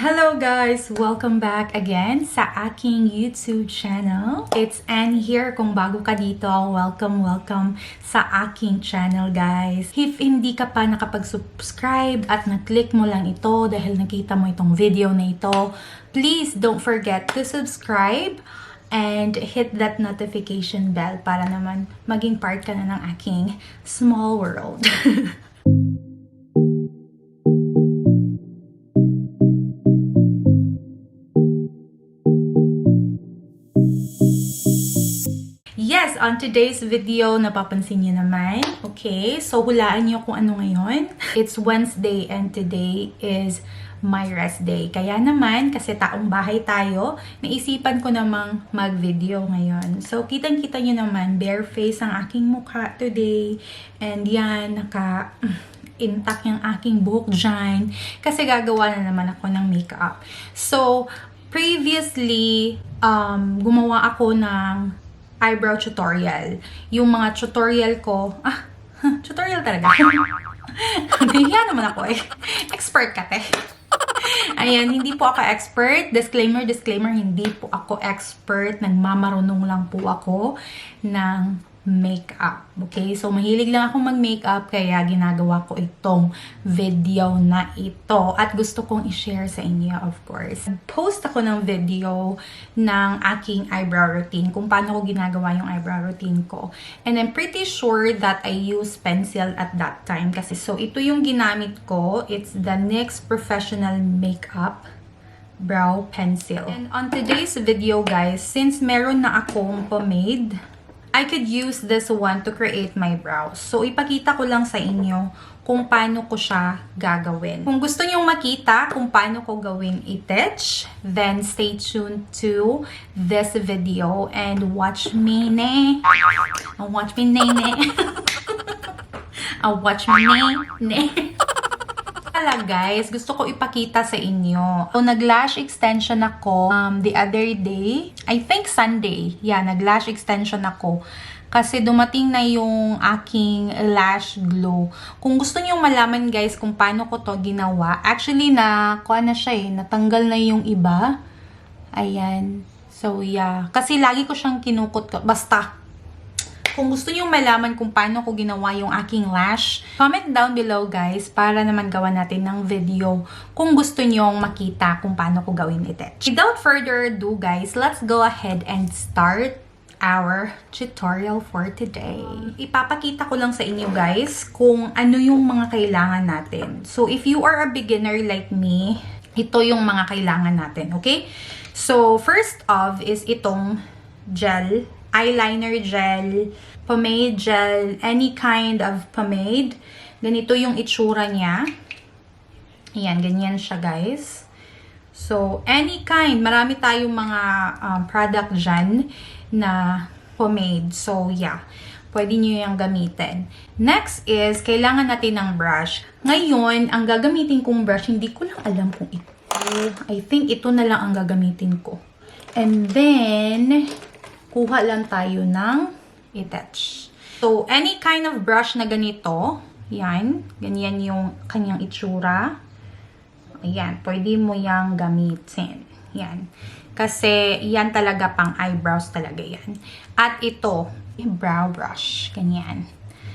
Hello guys! Welcome back again sa aking YouTube channel. It's Ann here. Kung bago ka dito, welcome sa aking channel guys. If hindi ka pa nakapag-subscribe at na-click mo lang ito dahil nakita mo itong video na ito, please don't forget to subscribe and hit that notification bell para naman maging part ka na ng aking small world. Yes, on today's video, napapansin niyo naman. Okay, so hulaan niyo kung ano ngayon. It's Wednesday and today is my rest day. Kaya naman, kasi taong bahay tayo, naisipan ko namang mag-video ngayon. So, kitang-kita niyo naman, bare face ang aking mukha today. And yan, intact yung aking buhok dyan. Kasi gagawa na naman ako ng makeup. So, previously, gumawa ako ng eyebrow tutorial. Yung mga tutorial ko, tutorial talaga. Nahiya naman ako eh. Expert ka te. Ayan, hindi po ako expert. Disclaimer, hindi po ako expert. Nagmamarunong lang po ako ng makeup. Okay? So, mahilig lang ako mag-makeup kaya ginagawa ko itong video na ito. At gusto kong i-share sa inyo, of course. Post ako ng video ng aking eyebrow routine, kung paano ko ginagawa yung eyebrow routine ko. And I'm pretty sure that I used pencil at that time. Kasi, so, ito yung ginamit ko. It's the NYX Professional Makeup Brow Pencil. And on today's video, guys, since meron na akong pomade, I could use this one to create my brows. So, ipakita ko lang sa inyo kung paano ko siya gagawin. Kung gusto nyong makita kung paano ko gawin itech, then stay tuned to this video and watch me ne. Watch me ne. Watch me ne. Guys, gusto ko ipakita sa inyo. So, nag-lash extension ako the other day. I think Sunday. Yeah, nag-lash extension ako. Kasi dumating na yung aking lash glue. Kung gusto niyo malaman guys kung paano ko to ginawa, actually kuha na siya eh. Natanggal na yung iba. Ayan. So, yeah. Kasi lagi ko siyang kinukot. Basta. Kung gusto niyo malaman kung paano ko ginawa yung aking lash, comment down below guys para naman gawa natin ng video kung gusto niyo makita kung paano ko gawin ito. Without further ado guys, let's go ahead and start our tutorial for today. Ipapakita ko lang sa inyo guys kung ano yung mga kailangan natin. So if you are a beginner like me, ito yung mga kailangan natin, okay? So first off is itong gel, eyeliner gel, pomade gel, any kind of pomade. Ganito yung itsura niya. Ayan, ganyan siya guys. So, any kind. Marami tayong mga product dyan na pomade. So, yeah. Pwede nyo yung gamitin. Next is, kailangan natin ng brush. Ngayon, ang gagamitin kong brush, hindi ko lang alam kung ito. I think ito na lang ang gagamitin ko. And then, kuha lang tayo ng itech. So, any kind of brush na ganito, yan, ganyan yung kanyang itsura. Ayan, pwede mo yang gamitin. Yan. Kasi, yan talaga pang eyebrows talaga yan. At ito, brow brush. Ganyan.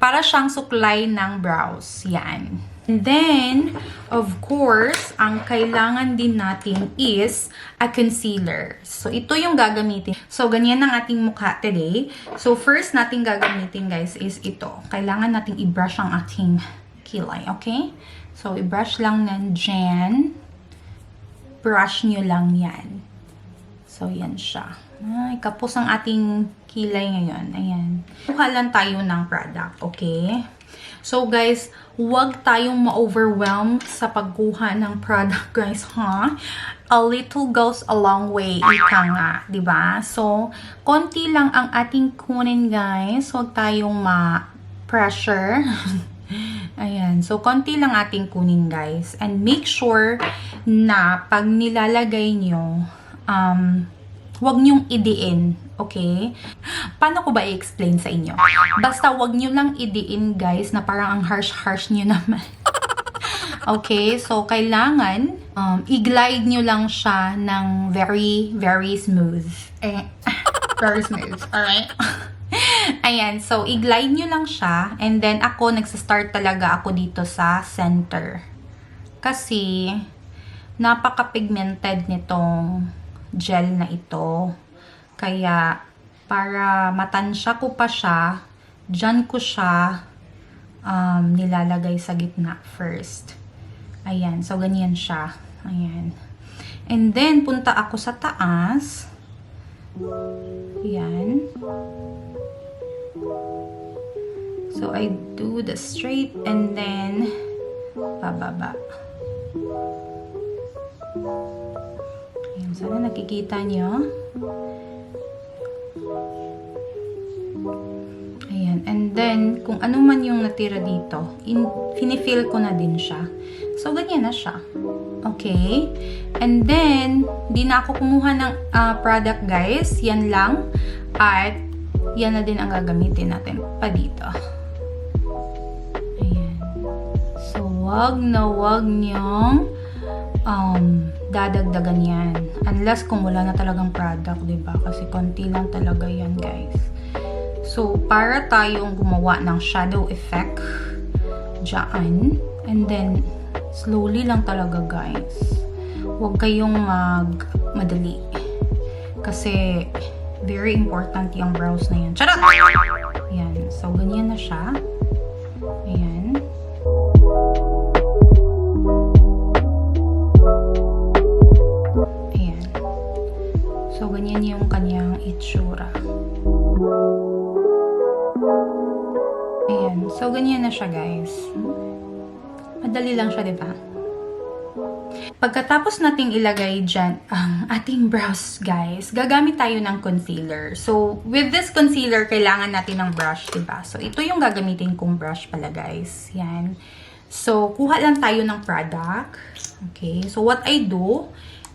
Para siyang suklay ng brows. Yan. And then, of course, ang kailangan din natin is a concealer. So, ito yung gagamitin. So, ganyan ang ating mukha today. So, first natin gagamitin, guys, is ito. Kailangan natin i-brush ang ating kilay, okay? So, i-brush lang nandyan. Brush nyo lang yan. So, yan siya. Ay, kapos ang ating kilay ngayon. Ayan. Kuha lang tayo ng product, okay? So, guys, huwag tayong ma-overwhelm sa pagkuha ng product, guys, ha? A little goes a long way, ika nga, diba? So, konti lang ang ating kunin, guys. Huwag tayong ma-pressure. Ayan. So, konti lang ating kunin, guys. And make sure na pag nilalagay nyo, huwag nyong idiin, okay? Paano ko ba i-explain sa inyo? Basta huwag nyo lang idiin, guys, na parang ang harsh-harsh nyo naman. Okay? So, kailangan i-glide nyo lang siya ng very, very smooth. Very smooth. Alright? Ayan. So, i-glide nyo lang siya. And then, ako, nagsastart talaga ako dito sa center. Kasi, napaka-pigmented nitong gel na ito. Kaya, para matansya ko pa siya, dyan ko siya nilalagay sa gitna first. Ayan. So, ganyan siya. Ayan. And then, punta ako sa taas. Ayan. So, I do the straight and then bababa. Ayan. Sana nakikita nyo. Ayan. And then, kung ano man yung natira dito, finifill ko na din siya. So, ganyan na siya. Okay? And then, di na ako kumuha ng product, guys. Yan lang. At, yan na din ang gagamitin natin pa dito. Ayan. So, wag nyong dadagdagan yan. Unless kung wala na talagang product, diba? Kasi konti lang talaga yan, guys. So, para tayong gumawa ng shadow effect dyan. And then, slowly lang talaga, guys. Huwag kayong madali. Kasi, very important yung brows na yan. Charot! Ayan. So, ganyan na siya. Ayan. Ayan. So, ganyan yung kanyang itsura. Ayan. So, ganyan na siya, guys. Madali lang siya, diba? Pagkatapos nating ilagay dyan ang ating brows, guys, gagamit tayo ng concealer. So, with this concealer, kailangan natin ng brush, diba? So, ito yung gagamitin kong brush pala, guys. Yan. So, kuha lang tayo ng product. Okay. So, what I do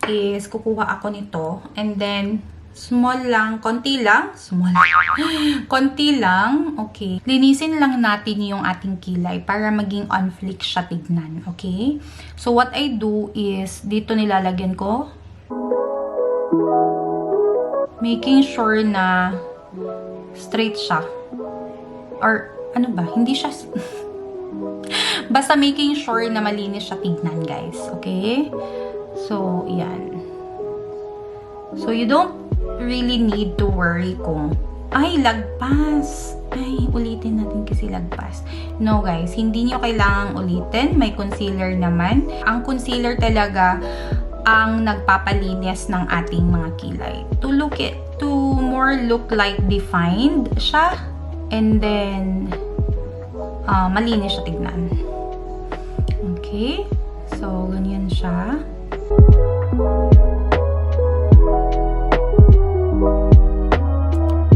is, kukuha ako nito. And then, small lang, konti lang. Small. Konti lang. Okay. Linisin lang natin yung ating kilay para maging on fleek siya tignan. Okay? So, what I do is, dito nilalagyan ko. Making sure na straight siya. Or, ano ba? Hindi siya... Basta making sure na malinis siya tignan, guys. Okay? So, yan. So, you don't really need to worry kung, ay, lagpas. Ay, ulitin natin kasi lagpas. No, guys. Hindi nyo kailangang ulitin. May concealer naman. Ang concealer talaga ang nagpapalinis ng ating mga kilay. To more look like defined siya. And then, malinis siya tignan. Okay? So, ganyan siya.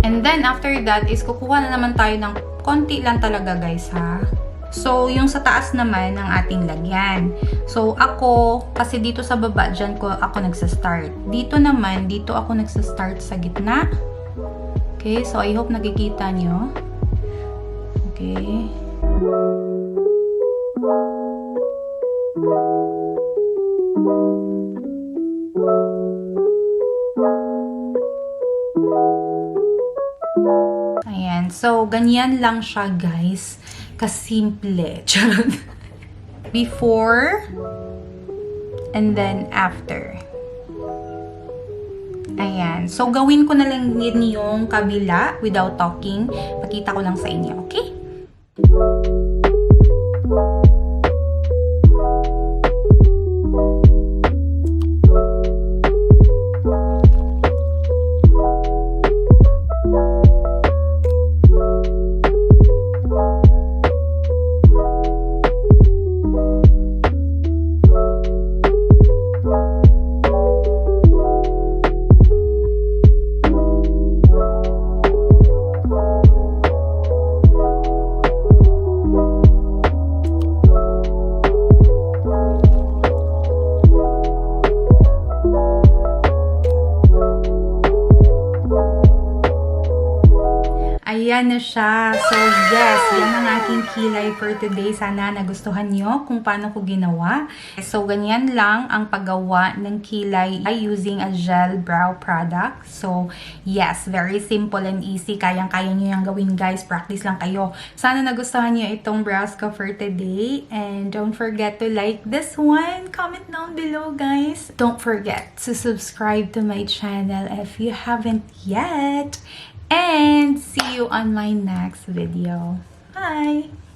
And then, after that, is kukuha na naman tayo ng konti lang talaga, guys, ha? So, yung sa taas naman ng ating lagyan. So, ako, kasi dito sa baba, dyan ako nagsastart. Dito naman, dito ako nagsastart sa gitna. Okay? So, I hope nakikita nyo. Okay? Ayan. So, ganyan lang siya, guys. Kasimple. Charot. Before and then after. Ayan. So, gawin ko na lang yung kabila without talking. Pakita ko lang sa inyo. Okay? Ayan na siya. So, yes, yan ang aking kilay for today. Sana nagustuhan nyo kung paano ko ginawa. So, ganyan lang ang paggawa ng kilay using a gel brow product. So, yes, very simple and easy. Kayang-kaya nyo yung gawin, guys. Practice lang kayo. Sana nagustuhan nyo itong brows ko for today. And don't forget to like this one. Comment down below, guys. Don't forget to subscribe to my channel if you haven't yet. And see you on my next video. Bye!